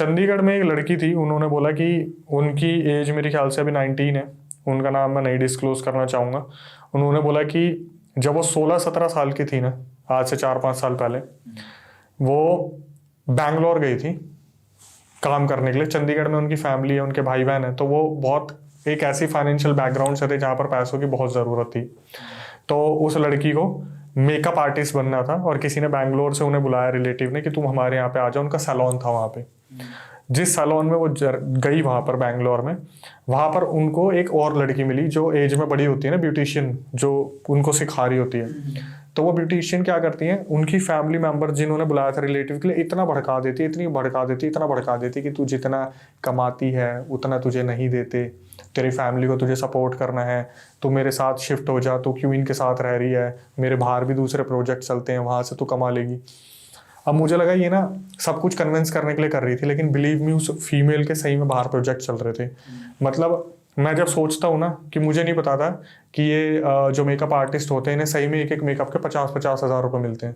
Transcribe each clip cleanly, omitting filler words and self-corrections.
चंडीगढ़ में एक लड़की थी, उन्होंने बोला कि उनकी एज मेरे ख्याल से अभी 19 है, उनका नाम मैं नहीं डिस्क्लोज करना चाहूँगा। उन्होंने बोला कि जब वो 16-17 साल की थी ना, आज से 4-5 साल पहले, वो बैंगलोर गई थी काम करने के लिए। चंडीगढ़ में उनकी फैमिली है, उनके भाई बहन है, तो वो बहुत एक ऐसी फाइनेंशियल बैकग्राउंड से थे जहाँ पर पैसों की बहुत ज़रूरत थी। तो उस लड़की को मेकअप आर्टिस्ट बनना था और किसी ने बैंगलोर से उन्हें बुलाया, रिलेटिव ने, कि तुम हमारे यहाँ पे आ जाओ। उनका सैलून था वहाँ पे। जिस सैलून में वो गई वहाँ पर बैंगलोर में, वहाँ पर उनको एक और लड़की मिली जो एज में बड़ी होती है ना, ब्यूटिशियन, जो उनको सिखा रही होती है। तो वो ब्यूटिशियन क्या करती हैं, उनकी फैमिली मेंबर जिन्होंने बुलाया था रिलेटिव के लिए, इतना भड़का देती, इतना भड़का देती कि तू जितना कमाती है उतना तुझे नहीं देते, तेरी फैमिली को तुझे सपोर्ट करना है, तू मेरे साथ शिफ्ट हो जा, तू क्यों इनके साथ रह रही है, मेरे बाहर भी दूसरे प्रोजेक्ट चलते हैं, वहाँ से तू कमा लेगी। अब मुझे लगा ये ना सब कुछ कन्विंस करने के लिए कर रही थी, लेकिन बिलीव मी उस फीमेल के सही में बाहर प्रोजेक्ट चल रहे थे। मतलब मैं जब सोचता हूँ ना कि मुझे नहीं पता था कि ये जो मेकअप आर्टिस्ट होते हैं इन्हें सही में एक मेकअप के 50-50 हज़ार रुपये मिलते हैं।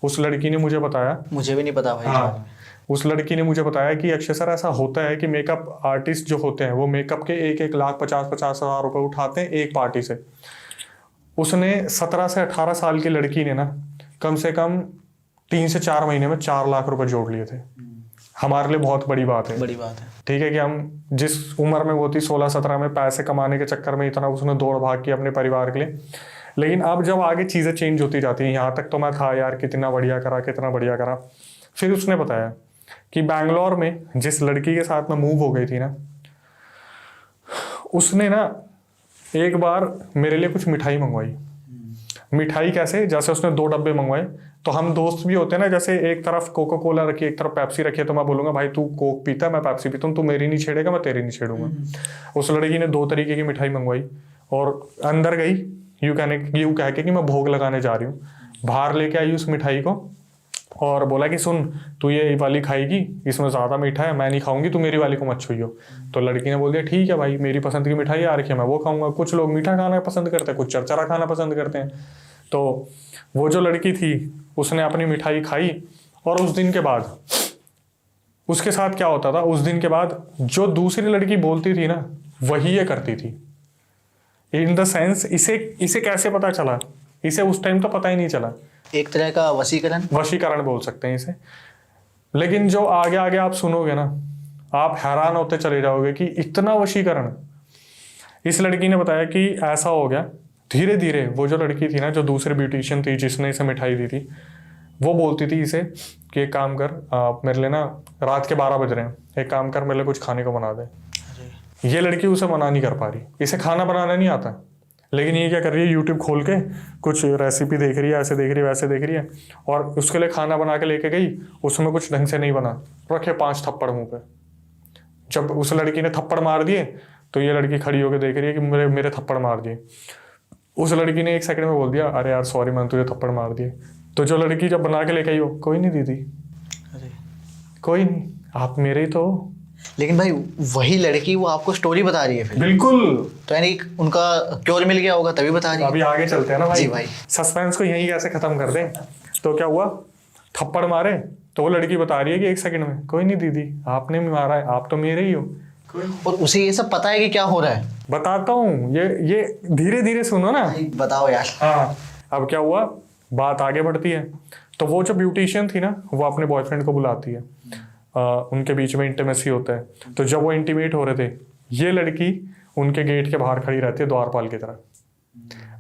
उस लड़की ने मुझे बताया, मुझे भी नहीं पता भाई। हाँ, उस लड़की ने मुझे बताया कि अक्षय सर ऐसा होता है कि मेकअप आर्टिस्ट जो होते हैं वो मेकअप के 1-1 लाख 50-50 हज़ार रुपये उठाते हैं एक पार्टी से। उसने 17 से 18 साल की लड़की ने ना कम से कम 3 से 4 महीने में 4 लाख रुपए जोड़ लिए थे। हमारे लिए बहुत बड़ी बात है, ठीक है, कि हम जिस उम्र में वो थी 16-17 में, पैसे कमाने के चक्कर में इतना उसने दौड़ भाग की अपने परिवार के लिए। लेकिन अब जब आगे चीज़ें चेंज होती जाती हैं, यहाँ तक तो मैं था यार कितना बढ़िया करा। फिर उसने बताया कि बैंगलोर में जिस लड़की के साथ में मूव हो गई थी ना, उसने ना एक बार मेरे लिए कुछ मिठाई मंगवाई। मिठाई कैसे, जैसे उसने 2 डब्बे मंगवाए। तो हम दोस्त भी होते हैं ना, जैसे एक तरफ कोका कोला रखी है, एक तरफ पेप्सी रखी है, तो मैं बोलूंगा भाई तू कोक पीता है, मैं पेप्सी पीता हूँ, तू मेरी नहीं छेड़ेगा, मैं तेरी नहीं छेड़ूंगा। उस लड़की ने 2 तरीके की मिठाई मंगवाई और अंदर गई यूं कह के कि मैं भोग लगाने जा रही हूँ। बाहर लेके आई उस मिठाई को और बोला कि सुन, तू ये वाली खाएगी, इसमें ज़्यादा मीठा है, मैं नहीं खाऊंगी, तू मेरी वाली को मत छुइयो। तो लड़की ने बोल दिया ठीक है भाई, मेरी पसंद की मिठाई आ रखी है, मैं वो खाऊंगा। कुछ लोग मीठा खाना पसंद करते हैं, कुछ चरचरा खाना पसंद करते हैं। तो वो जो लड़की थी उसने अपनी मिठाई खाई और उस दिन के बाद उसके साथ क्या होता था, उस दिन के बाद जो दूसरी लड़की बोलती थी ना वही ये करती थी। इन द सेंस इसे कैसे पता चला, इसे उस टाइम तो पता ही नहीं चला। एक तरह का वशीकरण बोल सकते हैं इसे। लेकिन जो आगे आगे आप सुनोगे ना, आप हैरान होते चले जाओगे कि इतना वशीकरण। इस लड़की ने बताया कि ऐसा हो गया, धीरे धीरे वो जो लड़की थी ना, जो दूसरी ब्यूटिशियन थी जिसने इसे मिठाई दी थी, वो बोलती थी इसे कि एक काम कर, मेरे लिए ना रात के 12 बज रहे हैं, एक काम कर मेरे लिए कुछ खाने को बना दे। ये लड़की उसे मना नहीं कर पा रही, इसे खाना बनाना नहीं आता, लेकिन ये क्या कर रही है, यूट्यूब खोल के कुछ रेसिपी देख रही है, ऐसे देख रही है, वैसे देख रही है, और उसके लिए खाना बना के लेके गई, उसमें कुछ ढंग से नहीं बना, रखे 5 थप्पड़ मुंह पे। जब उस लड़की ने थप्पड़ मार दिए तो ये लड़की खड़ी होकर देख रही है कि मेरे थप्पड़ मार दिए। उस लड़की ने 1 सेकंड में बोल दिया, अरे यार सॉरी, मैंने तुझे थप्पड़ मार दिए। तो जो लड़की जब बना के लेके आई, हो कोई नहीं दीदी, कोई नहीं, आप मेरे ही तो। लेकिन भाई वही लड़की वो आपको स्टोरी बता रही है फिर। बिल्कुल, तो यानी उनका क्योर मिल गया होगा तभी बता रही है। अभी आगे चलते हैं ना भाई। जी भाई, सस्पेंस को यहीं कैसे खत्म कर दें। तो क्या हुआ, थप्पड़ मारे तो वो लड़की बता रही है कि 1 सेकंड में, कोई नहीं दीदी, आपने भी मारा है, आप तो मेरे ही हो। और उसे ये सब पता है कि क्या हो रहा है। बताता हूँ, ये धीरे धीरे सुनो ना। बताओ यार। हाँ, अब क्या हुआ, बात आगे बढ़ती है। तो वो जो ब्यूटिशियन थी ना, वो अपने बॉयफ्रेंड को बुलाती है, उनके बीच में इंटीमेसी होता है। तो जब वो इंटीमेट हो रहे थे, ये लड़की उनके गेट के बाहर खड़ी रहती है द्वारपाल की तरह।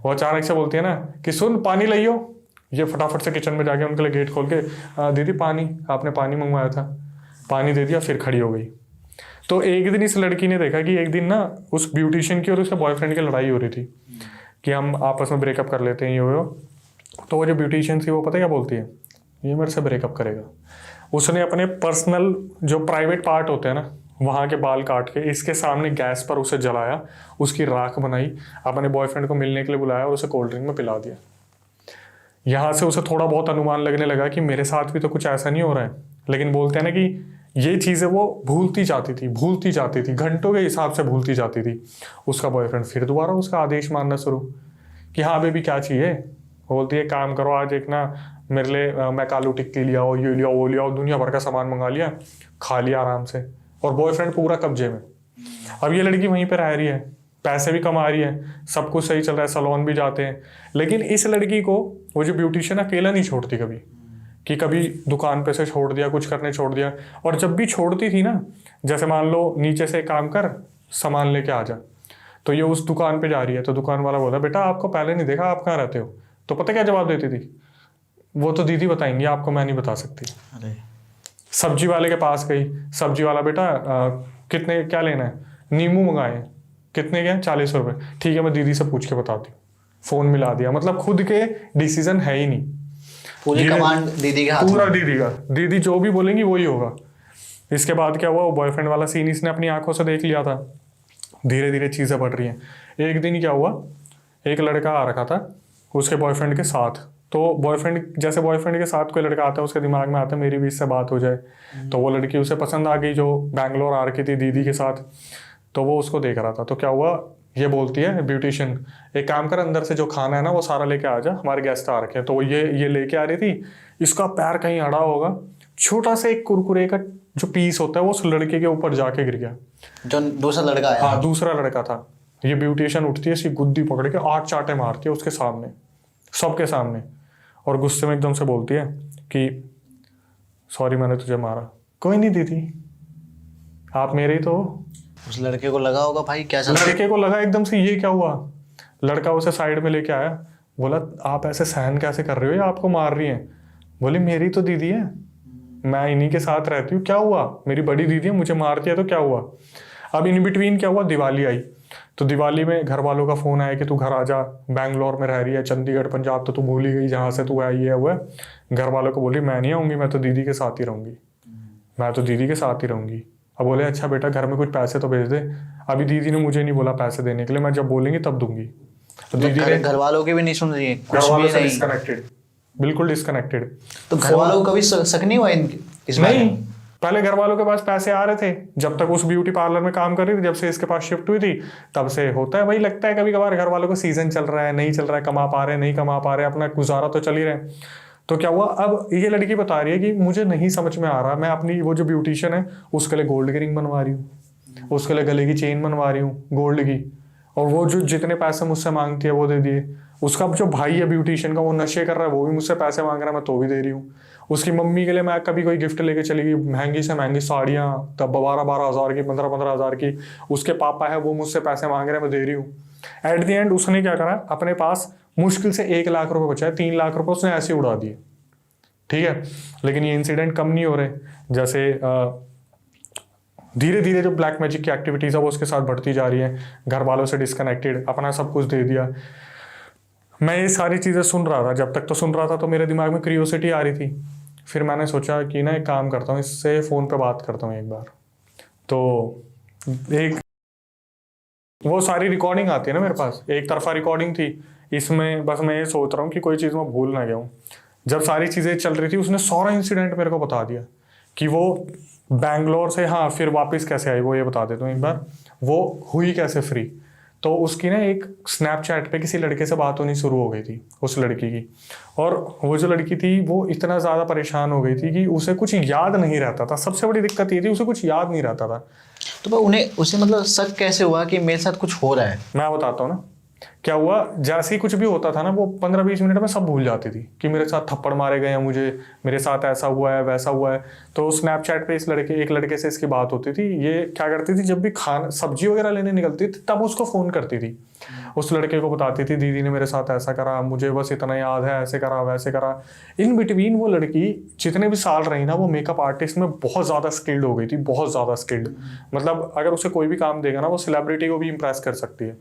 वो अचानक से बोलती है ना कि सुन पानी लाइयो। ये फटाफट से किचन में जाके उनके लिए गेट खोल के, दीदी पानी, आपने पानी मंगवाया था, पानी दे दिया, फिर खड़ी हो गई। तो एक दिन इस लड़की ने देखा कि एक दिन ना उस ब्यूटिशियन की और उसके बॉयफ्रेंड की लड़ाई हो रही थी कि हम आपस में ब्रेकअप कर लेते हैं, ये हो। तो वो जो ब्यूटिशियन थी वो पता क्या बोलती है, ये मेरे से ब्रेकअप करेगा। उसने अपने पर्सनल जो प्राइवेट पार्ट होते हैं ना, वहाँ के बाल काट के इसके सामने गैस पर उसे जलाया, उसकी राख बनाई, अपने बॉयफ्रेंड को मिलने के लिए बुलाया और उसे कोल्ड ड्रिंक में पिला दिया। यहाँ से उसे थोड़ा बहुत अनुमान लगने लगा कि मेरे साथ भी तो कुछ ऐसा नहीं हो रहा है। लेकिन बोलते हैं ना कि ये चीज़ें वो भूलती जाती थी, घंटों के हिसाब से भूलती जाती थी। उसका बॉयफ्रेंड फिर दोबारा उसका आदेश मानना शुरू कि हाँ बेबी क्या चाहिए। बोलती है काम करो, आज एक ना मेरे लिए मैं कालू टिक्की लिया हो, ये लिया वो लिया हो, दुनिया भर का सामान मंगा लिया, खा लिया आराम से, और बॉयफ्रेंड पूरा कब्जे में। अब ये लड़की वहीं पे रह रही है, पैसे भी कमा रही है, सब कुछ सही चल रहा है, सैलून भी जाते हैं, लेकिन इस लड़की को वो जो ब्यूटिशियन अकेला नहीं छोड़ती कभी, कि कभी दुकान पे से छोड़ दिया, कुछ करने छोड़ दिया। और जब भी छोड़ती थी ना, जैसे मान लो नीचे से काम कर, सामान लेके आ जा, तो ये उस दुकान पे जा रही है, तो दुकान वाला बोला बेटा आपको पहले नहीं देखा, आप कहाँ रहते हो? तो पता क्या जवाब देती थी, वो तो दीदी बताएंगी आपको, मैं नहीं बता सकती। अरे सब्जी वाले के पास गई, सब्जी वाला बेटा कितने क्या लेना है, नींबू मंगाए, कितने के हैं, 40 रुपए, ठीक है मैं दीदी से पूछ के बताती हूँ। फोन मिला दिया, मतलब खुद के डिसीजन है ही नहीं, पूरी कमांड दीदी के हाथ पूरा में। दीदी का, दीदी जो भी बोलेंगी वही होगा। इसके बाद क्या हुआ, वो बॉयफ्रेंड वाला सीन इसने अपनी आंखों से देख लिया था, धीरे धीरे चीजें बढ़ रही हैं। एक दिन क्या हुआ, एक लड़का आ रखा था उसके बॉयफ्रेंड के साथ, तो बॉयफ्रेंड जैसे बॉयफ्रेंड के साथ कोई लड़का आता है उसके दिमाग में आता है मेरी भी इससे बात हो जाए, तो वो लड़की उसे पसंद आ गई जो बैंगलोर आ रखी थी दीदी के साथ, तो वो उसको देख रहा था। तो क्या हुआ, ये बोलती है ब्यूटिशियन एक काम कर, अंदर से जो खाना है ना वो सारा लेके आ जा, हमारे गेस्ट आ रखे हैं। तो वो ये लेके आ रही थी, इसका पैर कहीं अड़ा होगा, छोटा सा एक कुरकुरे का जो पीस होता है वो उस लड़के के ऊपर जाके गिर गया। जो दूसरा लड़का आया। हाँ दूसरा लड़का था। ये ब्यूटिशियन उठती है, इसकी गुद्दी पकड़ के 8 चांटे मारती है उसके सामने, सबके सामने, और गुस्से में एकदम से बोलती है कि सॉरी मैंने तुझे मारा। कोई नहीं दीदी, आप मेरे ही तो हो। उस लड़के को लगा होगा भाई क्या चल रहा है। लड़के को लगा एकदम से ये क्या हुआ, लड़का उसे साइड में लेके आया, बोला आप ऐसे सहन कैसे कर रहे हो, ये आपको मार रही है। बोली मेरी तो दीदी है, मैं इन्हीं के साथ रहती हूँ, क्या हुआ, मेरी बड़ी दीदी है, मुझे मारती है तो क्या हुआ। अब इन बिटवीन क्या हुआ, दिवाली आई, तो दिवाली में घर वालों का फोन आया कि तू घर आ जा, बैंगलोर में रह रही है, चंडीगढ़ पंजाब तो तू भूल ही गई जहाँ से तू आई है। वो घर वालों को बोली मैं नहीं आऊंगी, मैं तो दीदी के साथ ही रहूंगी, मैं तो दीदी के साथ ही रहूंगी। अब बोले अच्छा बेटा घर में कुछ पैसे तो भेज दे। अभी दीदी ने मुझे नहीं बोला पैसे देने के लिए, मैं जब बोलेंगी तब दूंगी। तो दीदी ने घर वालों की भी नहीं सुन रही है, घर कुछ वालों भी से नहीं। डिस्कनेक्टेड, बिल्कुल डिस्कनेक्टेड। तो घर वालों को कभी शक नहीं हुआ इस बारे नहीं, में? पहले घर वालों के पास पैसे आ रहे थे जब तक उस ब्यूटी पार्लर में काम कर रही थी, जब से इसके पास शिफ्ट हुई थी तब से होता है वही। लगता है कभी कभार घर वालों को सीजन चल रहा है नहीं चल रहा है, कमा पा रहे नहीं कमा पा रहे, अपना गुजारा तो चल ही रहे। तो क्या हुआ, अब ये लड़की बता रही है कि मुझे नहीं समझ में आ रहा, मैं अपनी वो जो ब्यूटिशियन है उसके लिए गोल्ड की रिंग बनवा रही हूँ, उसके लिए गले की चेन बनवा रही हूँ गोल्ड की, और वो जो जितने पैसे मुझसे मांगती है वो दे दिए। उसका जो भाई है ब्यूटिशियन का वो नशे कर रहा है, वो भी मुझसे पैसे मांग रहा है, मैं तो भी दे रही हूँ। उसकी मम्मी के लिए मैं कभी कोई गिफ्ट लेके चली गई, महंगी से महंगी साड़ियाँ, तब 12-12 हज़ार की, 15-15 हज़ार की, उसके पापा है वो मुझसे पैसे मांग रहे हैं, मैं दे रही हूँ। एट द एंड उसने क्या करा, अपने पास मुश्किल से 1 लाख रुपए बचा है, 3 लाख रुपए उसने ऐसे उड़ा दिए। ठीक है, लेकिन ये इंसिडेंट कम नहीं हो रहे, जैसे धीरे धीरे जो ब्लैक मैजिक की एक्टिविटीज है वो उसके साथ बढ़ती जा रही है, घर वालों से डिस्कनेक्टेड, अपना सब कुछ दे दिया। मैं ये सारी चीज़ें सुन रहा था, जब तक तो सुन रहा था तो मेरे दिमाग में क्यूरियोसिटी आ रही थी। फिर मैंने सोचा कि ना एक काम करता हूँ, इससे फ़ोन पे बात करता हूँ एक बार। तो एक वो सारी रिकॉर्डिंग आती है ना मेरे पास, एक तरफा रिकॉर्डिंग थी, इसमें बस मैं ये सोच रहा हूँ कि कोई चीज़ मैं भूल ना गया हूँ। जब सारी चीज़ें चल रही थी उसने सारा इंसिडेंट मेरे को बता दिया कि वो बैंगलोर से, हाँ फिर वापस कैसे आई वो ये बता देता हूँ एक बार, वो हुई कैसे फ्री। तो उसकी ना एक स्नैपचैट पे किसी लड़के से बात होनी शुरू हो गई थी उस लड़की की, और वो जो लड़की थी वो इतना ज़्यादा परेशान हो गई थी कि उसे कुछ याद नहीं रहता था। सबसे बड़ी दिक्कत ये थी उसे कुछ याद नहीं रहता था। तो उन्हें उसे मतलब शक कैसे हुआ कि मेरे साथ कुछ हो रहा है? मैं बताता हूँ ना क्या हुआ। जैसे ही कुछ भी होता था ना वो 15-20 मिनट में सब भूल जाती थी कि मेरे साथ थप्पड़ मारे गए हैं, मुझे मेरे साथ ऐसा हुआ है वैसा हुआ है। तो स्नैपचैट पे एक लड़के से इसकी बात होती थी। ये क्या करती थी, जब भी खाना सब्जी वगैरह लेने निकलती थी तब उसको फ़ोन करती थी, उस लड़के को बताती थी दीदी ने मेरे साथ ऐसा करा, मुझे बस इतना याद है, ऐसे करा वैसे करा। इन बिटवीन वो लड़की जितने भी साल रही ना वो मेकअप आर्टिस्ट में बहुत ज़्यादा स्किल्ड हो गई थी, बहुत ज़्यादा स्किल्ड। मतलब अगर उसे कोई भी काम देगा ना वो सेलिब्रिटी को भी इम्प्रेस कर सकती है।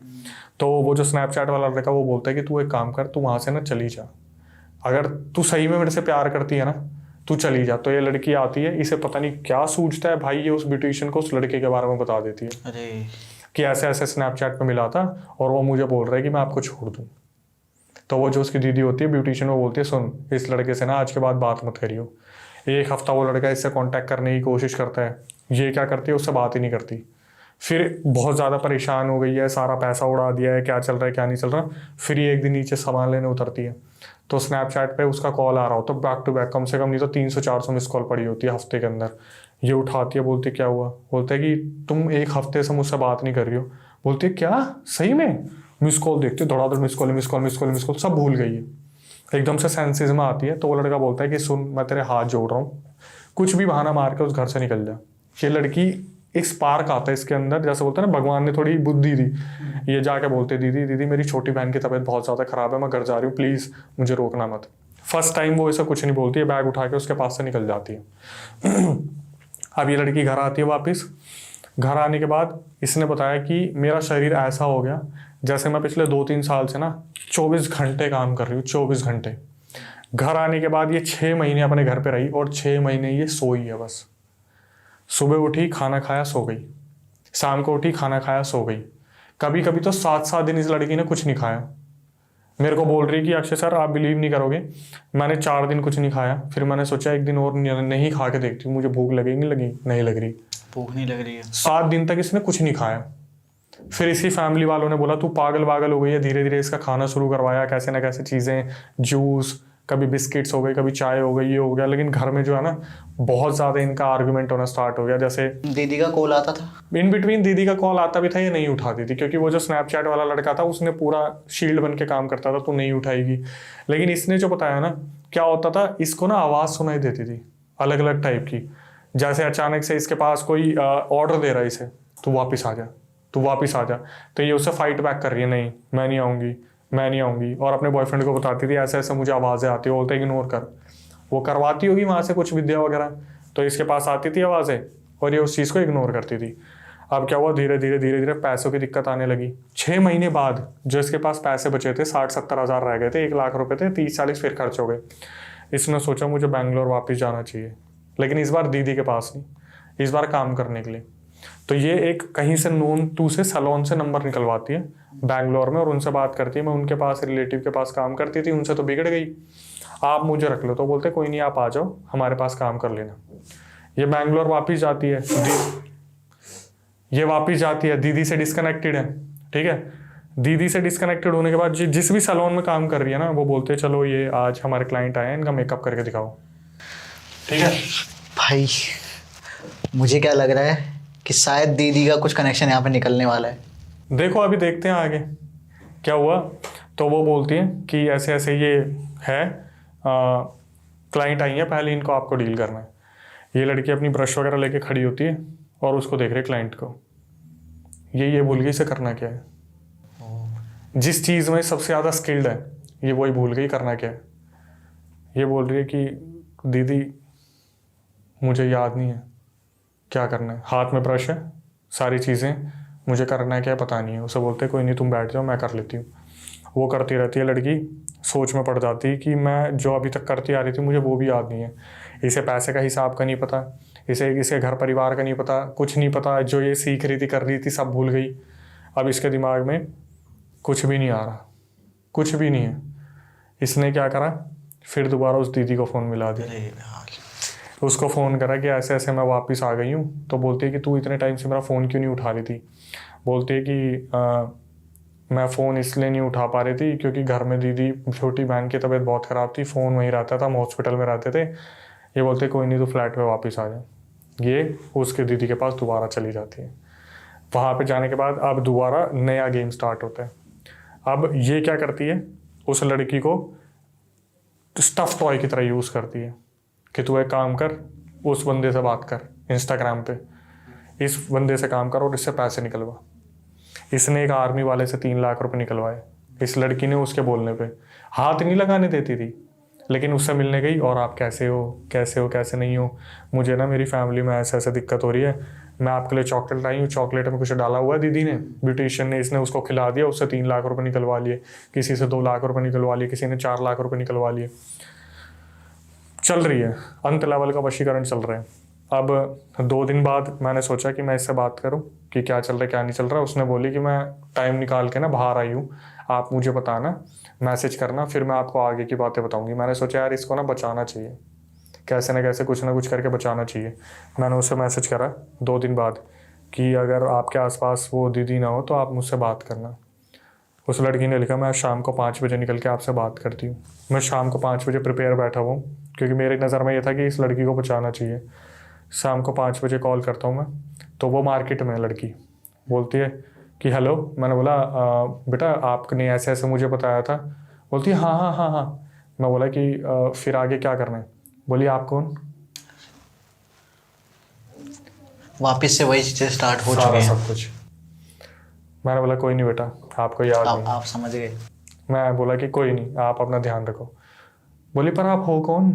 तो वो जो स्नैपचैट वाला लड़का वो बोलता है कि तू एक काम कर, तू वहाँ से ना चली जा, अगर तू सही में मेरे से प्यार करती है ना तू चली जा। तो ये लड़की आती है, इसे पता नहीं क्या सूझता है भाई, ये उस ब्यूटिशियन को उस लड़के के बारे में बता देती है अरे कि ऐसे ऐसे स्नैपचैट पे मिला था और वो मुझे बोल रहा है कि मैं आपको छोड़ दूँ। तो वो जो उसकी दीदी होती है ब्यूटिशियन वो बोलती है सुन इस लड़के से ना आज के बाद बात मत करियो। 1 हफ्ता वो लड़का इससे कांटेक्ट करने की कोशिश करता है, ये क्या करती है उससे बात ही नहीं करती। फिर बहुत ज़्यादा परेशान हो गई है, सारा पैसा उड़ा दिया है, क्या चल रहा है क्या नहीं चल रहा। फिर ये एक दिन नीचे सामान लेने उतरती है तो स्नैपचैट पे उसका कॉल आ रहा होता, बैक टू बैक, कम से कम नहीं तो 300-400 मिस कॉल पड़ी होती है हफ्ते के अंदर। ये उठाती है, बोलती क्या हुआ, बोलते है कि तुम एक हफ्ते से मुझसे बात नहीं कर रही हो। बोलती है क्या सही में? मिस कॉल देखती है, धड़ाधड़ miss call miss call miss call miss call, सब भूल गई है। एकदम से सेंसेस में आती है, तो वो लड़का बोलता है कि सुन, मैं तेरे हाथ जोड़ रहा हूँ, कुछ भी बहाना मार के उस घर से निकल जा। ये लड़की, एक स्पार्क आता है इसके अंदर, जैसे बोलते हैं ना भगवान ने थोड़ी बुद्धि दी। ये जाके बोलते, दीदी दीदी मेरी छोटी बहन की तबीयत बहुत ज़्यादा ख़राब है, मैं घर जा रही हूँ, प्लीज़ मुझे रोकना मत। फर्स्ट टाइम वो ऐसा कुछ नहीं बोलती है, बैग उठा के उसके पास से निकल जाती है। अब ये लड़की घर आती है वापस। घर आने के बाद इसने बताया कि मेरा शरीर ऐसा हो गया जैसे मैं पिछले 2-3 साल से ना 24 घंटे काम कर रही हूँ, 24 घंटे। घर आने के बाद ये 6 महीने अपने घर पे रही और 6 महीने ये सोई है बस। सुबह उठी, खाना खाया, सो गई, शाम को उठी, खाना खाया, सो गई। कभी कभी तो 7-7 दिन इस लड़की ने कुछ नहीं खाया। मेरे को बोल रही कि अक्षय सर आप बिलीव नहीं करोगे, मैंने 4 दिन कुछ नहीं खाया, फिर मैंने सोचा एक दिन और नहीं खा के देखती हूँ, मुझे भूख लगेगी, नहीं लग रही। भूख नहीं लग रही है। 7 दिन तक इसने कुछ नहीं खाया। फिर इसी फैमिली वालों ने बोला तू पागल वागल हो गई है, धीरे धीरे इसका खाना शुरू करवाया, कैसे ना कैसे चीज़ें, जूस, कभी बिस्किट्स हो गए, कभी चाय हो गई, ये हो गया। लेकिन घर में जो है ना बहुत ज़्यादा इनका आर्गुमेंट होना स्टार्ट हो गया। जैसे दीदी का कॉल आता था, इन बिटवीन दीदी का कॉल आता भी था, ये नहीं उठाती थी, क्योंकि वो जो स्नैपचैट वाला लड़का था उसने पूरा शील्ड बन के काम करता था, तो नहीं उठाएगी। लेकिन इसने जो बताया ना, क्या होता था, इसको ना आवाज़ सुनाई देती थी अलग अलग टाइप की। जैसे अचानक से इसके पास कोई ऑर्डर दे रहा है इसे, तू वापस आ जा, तू वापस आ जा, तो ये उससे फाइट बैक कर रही है, नहीं मैं नहीं आऊँगी, मैं नहीं आऊँगी। और अपने बॉयफ्रेंड को बताती थी ऐसे ऐसे मुझे आवाज़ें आती है, बोलते इग्नोर कर। वो करवाती होगी वहाँ से कुछ विद्या वगैरह, तो इसके पास आती थी आवाज़ें और ये उस चीज़ को इग्नोर करती थी। अब क्या हुआ, धीरे धीरे पैसों की दिक्कत आने लगी। 6 महीने बाद जो इसके पास पैसे बचे थे, 60-70 हज़ार रह गए थे, 1 लाख रुपए थे, 30-40 फिर खर्च हो गए। इसने सोचा मुझे बैंगलोर वापस जाना चाहिए, लेकिन इस बार दीदी के पास नहीं, इस बार काम करने के लिए। तो ये एक कहीं से नोन टू से सलोन से नंबर निकलवाती है बैंगलोर में और उनसे बात करती है। मैं उनके पास रिलेटिव के पास काम करती थी, उनसे तो बिगड़ गई, आप मुझे रख लो। तो बोलते कोई नहीं, आप आ जाओ हमारे पास काम कर लेना। ये बैंगलोर वापस जाती है, ये वापस जाती है, दीदी से डिस्कनेक्टेड है, ठीक है। दीदी से डिस्कनेक्टेड होने के बाद जिस भी सलोन में काम कर रही है ना, वो बोलते हैं चलो ये आज हमारे क्लाइंट आए हैं, इनका मेकअप करके दिखाओ, ठीक है। भाई मुझे क्या लग रहा है कि शायद दीदी का कुछ कनेक्शन यहाँ पे निकलने वाला है। देखो अभी देखते हैं आगे क्या हुआ। तो वो बोलती है कि ऐसे ऐसे ये है, क्लाइंट आई है, पहले इनको आपको डील करना है। ये लड़की अपनी ब्रश वगैरह लेके खड़ी होती है और उसको देख रही है क्लाइंट को। ये भूल गई इसे करना क्या है। जिस चीज़ में सबसे ज़्यादा स्किल्ड है ये वही भूल गई करना क्या है। ये बोल रही है कि दीदी मुझे याद नहीं है क्या करना है, हाथ में ब्रश है, सारी चीज़ें, मुझे करना है क्या है पता नहीं है। उसे बोलते कोई नहीं तुम बैठ जाओ मैं कर लेती हूँ। वो करती रहती है, लड़की सोच में पड़ जाती है कि मैं जो अभी तक करती आ रही थी मुझे वो भी याद नहीं है। इसे पैसे का हिसाब का नहीं पता, इसे घर परिवार का नहीं पता, कुछ नहीं पता। जो ये सीख रही थी कर रही थी सब भूल गई। अब इसके दिमाग में कुछ भी नहीं आ रहा, कुछ भी नहीं है। इसने क्या करा, फिर दोबारा उस दीदी को फ़ोन मिला दिया, उसको फ़ोन करा कि ऐसे ऐसे मैं वापस आ गई हूँ। तो बोलती है कि तू इतने टाइम से मेरा फ़ोन क्यों नहीं उठा रही थी। बोलती है कि मैं फ़ोन इसलिए नहीं उठा पा रही थी क्योंकि घर में दीदी छोटी बहन की तबीयत बहुत ख़राब थी, फ़ोन वहीं रहता था, हम हॉस्पिटल में रहते थे। ये बोलते कोई नहीं, तो फ्लैट पे वापस आ जाए। ये उसके दीदी के पास दोबारा चली जाती है। वहाँ पे जाने के बाद अब दोबारा नया गेम स्टार्ट होता है। अब ये क्या करती है, उस लड़की को स्टफ टॉय की तरह यूज़ करती है कि तू एक काम कर, उस बंदे से बात कर इंस्टाग्राम पे, इस बंदे से काम कर और इससे पैसे निकलवा। इसने एक आर्मी वाले से 3 लाख रुपए निकलवाए। इस लड़की ने उसके बोलने पे हाथ नहीं लगाने देती थी, लेकिन उससे मिलने गई और आप कैसे हो कैसे हो कैसे नहीं हो, मुझे ना मेरी फैमिली में ऐसे ऐसे दिक्कत हो रही है, मैं आपके लिए चॉकलेट लाई हूँ, चॉकलेट में कुछ डाला हुआ है दीदी ने, ब्यूटिशियन ने, इसने उसको खिला दिया, उससे 3 लाख रुपए निकलवा लिए, किसी से 2 लाख रुपए निकलवा लिए, किसी ने 4 लाख रुपए निकलवा लिए। चल रही है, अंत लेवल का वशीकरण चल रहा है। अब 2 दिन बाद मैंने सोचा कि मैं इससे बात करूं कि क्या चल रहा है क्या नहीं चल रहा है। उसने बोली कि मैं टाइम निकाल के ना बाहर आई हूँ, आप मुझे बताना, मैसेज करना, फिर मैं आपको आगे की बातें बताऊंगी। मैंने सोचा यार इसको ना बचाना चाहिए, कैसे ना कैसे कुछ ना कुछ करके बचाना चाहिए। मैंने उससे मैसेज करा 2 दिन बाद कि अगर आपके आसपास वो दीदी ना हो तो आप मुझसे बात करना। उस लड़की ने लिखा, मैं आज शाम को 5 बजे निकल के आपसे बात करती हूँ। मैं शाम को 5 बजे प्रिपेयर बैठा हुआ हूँ, क्योंकि मेरी नज़र में ये था कि इस लड़की को बचाना चाहिए। शाम को 5 बजे कॉल करता हूँ मैं, तो वो मार्केट में है लड़की। बोलती है कि हेलो। मैंने बोला बेटा आपने ऐसे ऐसे मुझे बताया था। बोलती है हाँ हाँ हाँ हाँ। मैं बोला कि फिर आगे क्या करना है? बोली आप कौन? वापस से वही चीजें स्टार्ट हो सारा चुकी हैं। सब कुछ। मैंने बोला कोई नहीं बेटा, आपको याद नहीं। आप समझ गए। मैं बोला कि कोई नहीं, आप अपना ध्यान रखो। बोली पर आप हो कौन?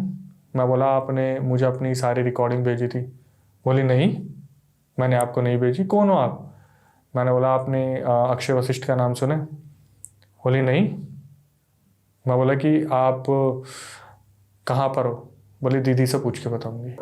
मैं बोला आपने मुझे अपनी सारी रिकॉर्डिंग भेजी थी। बोली नहीं, मैंने आपको नहीं भेजी। कौन हो आप? मैंने बोला आपने अक्षय वशिष्ठ का नाम सुना? बोली नहीं। मैं बोला कि आप कहाँ पर हो? बोली दीदी से पूछ के बताऊंगी।